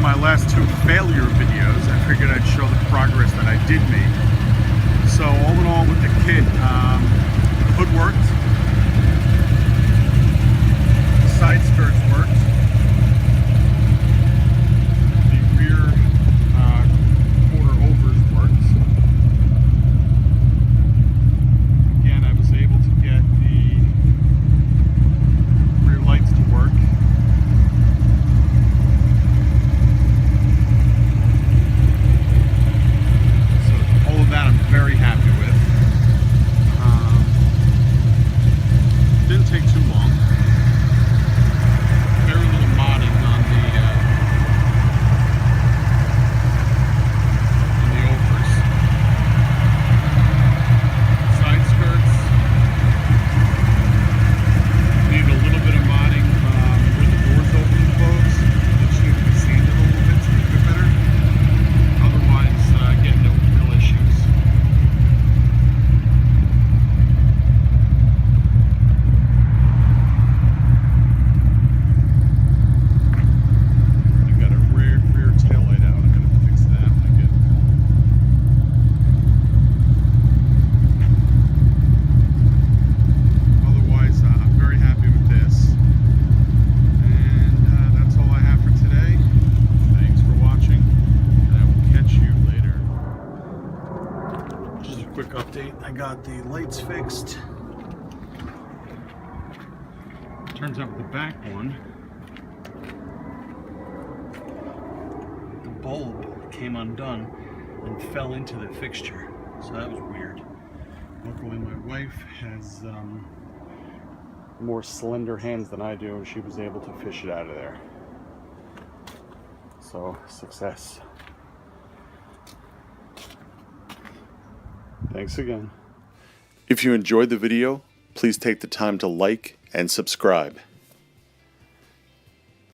my last two failure videos, I figured I'd show the progress that I did make. So all in all with the kit, hood worked, side skirts worked, the rear quarter overs worked. Again, I was able to get the rear lights to work. That I'm very happy with. Didn't take too long. Very little modding on the overs. Side skirts need a little bit of modding where the doors open and close. It should be sanded a little bit to make it better. Otherwise, getting no real issues. Quick update, I got the lights fixed. Turns out the back one, the bulb came undone and fell into the fixture, so that was weird. Luckily my wife has more slender hands than I do, and she was able to fish it out of there. So, success. Thanks again. If you enjoyed the video, please take the time to like and subscribe.